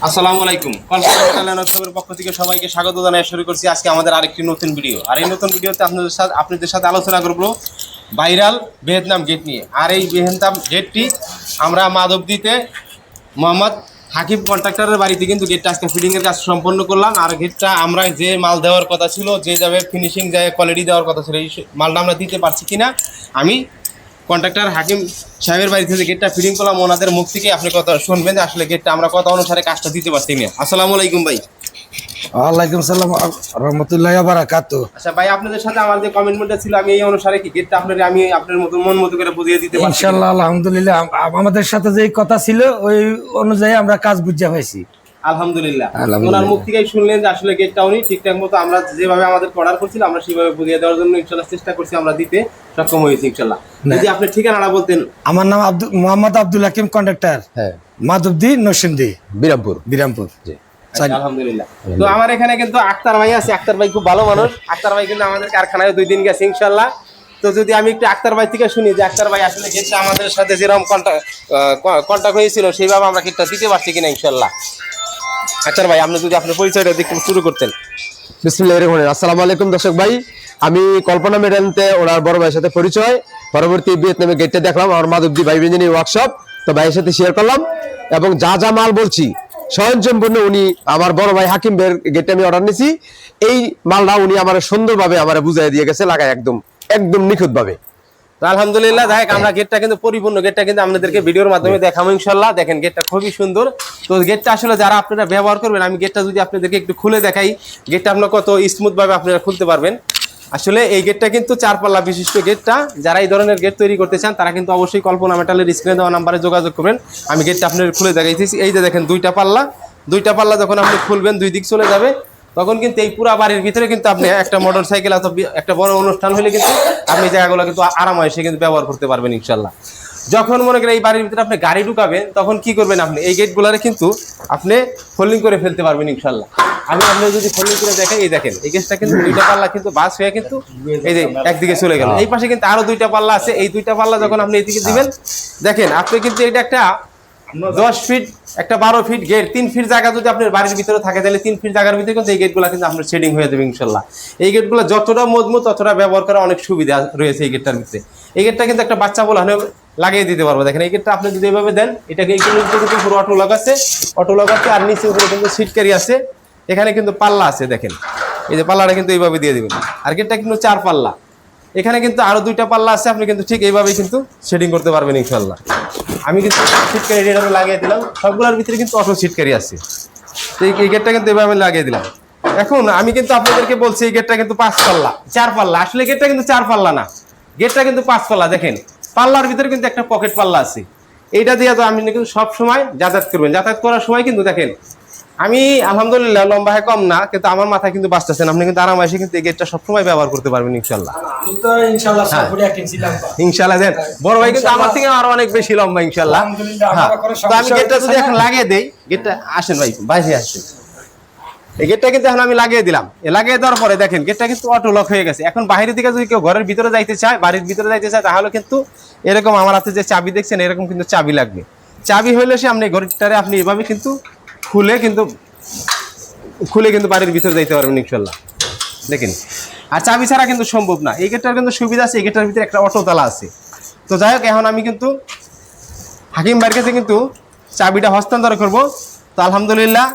আসসালামু আলাইকুম। কল্পনা মেটালের পক্ষ থেকে সবাইকে স্বাগত জানাই শুরু করছি আজকে আমাদের আরেকটি নতুন ভিডিও। আর এই নতুন ভিডিওতে আপনাদের সাথে আলোচনা করব ভাইরাল ভিয়েতনাম গেট নিয়ে। আর এই ভিয়েতনাম গেটটি আমরা মাধবদীতে মোহাম্মদ হাকিম কন্ট্রাক্টরের বাড়িতে কিন্তু গেটটা আজকে ফিটিংয়ের কাজ সম্পন্ন করলাম। আর গেটটা আমরা যে মাল দেওয়ার কথা ছিল, যে যাবে ফিনিশিং যায় কোয়ালিটি দেওয়ার কথা ছিল, এই মালটা আমরা দিতে পারছি কিনা আমি কন্ট্রাক্টর হাকিম সাহেবের বাড়ি থেকে গেটটা ফিটিং করলাম। ওনাদের মুখ থেকে আপনি কথা শুনবেন যে আসলে গেটটা আমরা কথা অনুসারে কাজটা দিতে পারছি না। আসসালামু আলাইকুম ভাই। ওয়ালাইকুম সালাম রহমতুল্লাহি ওয়া বারাকাতুহু। আচ্ছা ভাই, আপনাদের সাথে আমার যে কমিটমেন্টটা ছিল আমি এই অনুসারে কি গেটটা আমি আপনার মতো মন মতো করে বুঝিয়ে দিতে পারছি ইনশাআল্লাহ আলহামদুলিল্লাহ আমাদের সাথে যেই কথা ছিল ওই অনুযায়ী আমরা কাজ বুঝা পাইছি আলহামদুলিল্লাহ। ওনার মুখ থেকেই শুনলেন যে আসলে গেটটা উনি ঠিকঠাক মতো আমরা যেভাবে আমাদের অর্ডার করছিল আমরা সেভাবে বুঝিয়ে দেওয়ার জন্য ইনশাআল্লাহ চেষ্টা করছি, আমরা দিতে সক্ষম হয়েছি ইনশাআল্লাহ। যদি আপনি ঠিকানাটা বলতেন। আমার নাম মোহাম্মদ আব্দুল হাকিম কন্ট্রাক্টর, হ্যাঁ, মাধবদী নরসিংদী বিরামপুর। জি আলহামদুলিল্লাহ। তো আমার এখানে কিন্তু আক্তার ভাই আছে। আক্তার ভাই খুব ভালো মানুষ। আক্তার ভাই কিন্তু আমাদের কারখানায় 2 দিন গেছে ইনশাআল্লাহ। তো যদি আমি একটু আক্তার ভাই থেকে শুনি যে আক্তার ভাই আসলে গেটটা আমাদের সাথে যেরকম কন্ট্যাক্ট হয়েছিল সেইভাবে আমরা গেটটা দিতে পারছি কিনা ইনশাআল্লাহ। আক্তার ভাই, আপনি যদি আপনার পরিচয়টা দিতে শুরু করতেন। বিসমিল্লাহির রহমানির রহিম। আসসালামু আলাইকুম দর্শক ভাই, আমি কল্পনা মেডেলতে ওনার বড় ভাইয়ের সাথে পরিচয়। পরবর্তী ভিয়েতনামে গেটটা দেখলাম আমার মাধবদী ভাই ইঞ্জিনিয়ারিং ওয়ার্কশপ, তো ভাইয়ের সাথে শেয়ার করলাম এবং যা যা মাল বলছি স্বয়ংসম্পূর্ণ উনি আমার বড় ভাই হাকিম ভাইয়ের গেটটা আমি অর্ডার নিয়েছি। এই মালটা উনি আমার সুন্দরভাবে আমার বুঝাই দিয়ে গেছে, লাগায় একদম নিখুঁত ভাবে। তো আলহামদুলিল্লাহ, দেখ আমরা গেটটা কিন্তু পরিপূর্ণ গেটটা কিন্তু আপনাদেরকে ভিডিওর মাধ্যমে দেখাবো ইনশাআল্লাহ। দেখেন গেটটা খুবই সুন্দর। তো গেটটা আসলে যারা আপনারা ব্যবহার করবেন, আমি গেটটা যদি আপনাদেরকে একটু খুলে দেখাই, গেটটা আপনার কত স্মুথ ভাবে আপনারা খুলতে পারবেন। আসলে এই গেটটা কিন্তু 4 পাল্লা বিশিষ্ট গেটটা। যারা এই ধরনের গেট তৈরি করতে চান তারা কিন্তু অবশ্যই কল্পনা মেটালের স্ক্রিনে দেওয়া নাম্বারে যোগাযোগ করবেন। আমি গেটটা আপনাদের খুলে দেখাইতেছি। এই যে দেখেন 2টা পাল্লা যখন আপনি খুলবেন 2 দিক চলে যাবে, তখন কিন্তু এই পুরা বাড়ির ভিতরে কিন্তু আপনি একটা মোটরসাইকেল অথবা একটা বড় অনুষ্ঠান হলে কিন্তু আপনি জায়গাগুলো কিন্তু আরামায়েসে কিন্তু ব্যবহার করতে পারবেন ইনশাআল্লাহ। যখন মনে করেন এই বাড়ির ভিতরে আপনি গাড়ি ঢুকাবেন, তখন কি করবেন, আপনি এই গেটগুলারে কিন্তু আপনি ফোল্ডিং করে ফেলতে পারবেন ইনশাআল্লাহ। আমি আপনি যদি ফোল্ডিং করে দেখাই, এই দেখেন এই গেটটা কিন্তু 2টা পাল্লা কিন্তু বাস হয়ে কিন্তু এই যে একদিকে চলে গেল। এই পাশে কিন্তু আরো 2টা পাল্লা আছে। এই 2টা পাল্লা যখন আপনি এইদিকে দিবেন, দেখেন আপনি কিন্তু এটা একটা 10 ফিট একটা 12 ফিট গেট, 3 ফিট জায়গা যদি আপনার বাড়ির ভিতরে থাকে তাহলে 3 ফিট জায়গার ভিতরে কিন্তু এই গেটগুলো কিন্তু আপনার শেডিং হয়ে যাবে ইনশাআল্লাহ। এই গেটগুলো যতটা মজবুত ততটা ব্যবহার করা অনেক সুবিধা রয়েছে এই গেটটার ভিতরে। এই গেটটা কিন্তু একটা বাচ্চা বলে লাগিয়ে দিতে পারবো। দেখেন এই গেটটা আপনি যদি এভাবে দেন, এটাকে কিন্তু পুরো অটো লক আছে আর নিচে উপরে কিন্তু সিটকারি আছে। এখানে কিন্তু পাল্লা আছে, দেখেন এই যে পাল্লাটা কিন্তু এইভাবে দিয়ে দিবেন। আর গেটটা কিন্তু 4 পাল্লা, এখানে কিন্তু আরো 2টা পাল্লা আছে। আপনি কিন্তু ঠিক এইভাবেই কিন্তু শেডিং করতে পারবেন ইনশাআল্লাহ। আমি কিন্তু সিটকারি এটা লাগিয়ে দিলাম। সবগুলোর ভিতরে কিন্তু অটো সিটকারি আছে। তো এই গেটটা কিন্তু এভাবে লাগিয়ে দিলাম। এখন আমি কিন্তু আপনাদেরকে বলছি এই গেটটা কিন্তু 5 পাল্লা 4 পাল্লা। আসলে গেটটা কিন্তু 4 পাল্লা না, গেটটা কিন্তু 5 পাল্লা। দেখেন পাল্লার ভিতরে কিন্তু একটা পকেট পাল্লা আছে। এইটা দিয়ে তো আপনি কিন্তু সব সময় যাতায়াত করবেন। যাতায়াত করার সময় কিন্তু দেখেন আমি আলহামদুলিল্লাহ লম্বা হয় কম না, কিন্তু আমার মাথা কিন্তু বাঁচতেছেন। আপনি কিন্তু আরামায়েসে কিন্তু এই গেটটা সবসময় ব্যবহার করতে পারবেন ইনশাআল্লাহ। ইনশাআল্লাহ দেন বড় ভাই কিন্তু আমার থেকে আরো অনেক বেশি লম্বা ইনশাআল্লাহ। তো আমি গেটটা যদি এখন লাগিয়ে দেই, গেটটা আসেন ভাই বাইরে আসেন। এই গেটটা কিন্তু এখন আমি লাগিয়ে দিলাম। লাগিয়ে দেওয়ার পরে দেখেন গেটটা কিন্তু অটো লক হয়ে গেছে। এখন বাইরে থেকে যদি কেউ ঘরের ভিতরে যাইতে চায়, বাড়ির ভিতরে যাইতে চায়, তাহলে কিন্তু এরকম আমার হাতে যে চাবি দেখছেন এরকম কিন্তু চাবি লাগবে। চাবি হইলে সে আপনি ঘরটারে আপনি এভাবে কিন্তু খুলে কিন্তু বাড়ির ভিতরে যাইতে পারবেন ইনশাআল্লাহ। দেখেন আর চাবি ছাড়া কিন্তু সম্ভব না। এই গেটটার কিন্তু সুবিধা আছে, এই গেটটার ভিতরে একটা অটো তালা আছে। তো যাই হোক, এখন আমি কিন্তু হাকিম ভাইয়ের কাছে কিন্তু চাবিটা হস্তান্তর করব। তো আলহামদুলিল্লাহ,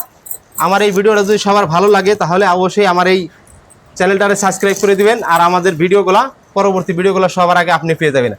আমার এই ভিডিওটা যদি সবার ভালো লাগে তাহলে অবশ্যই আমার এই চ্যানেলটারে সাবস্ক্রাইব করে দিবেন। আর আমাদের ভিডিওগুলা পরবর্তী ভিডিওগুলো সবার আগে আপনি পেয়ে যাবেন।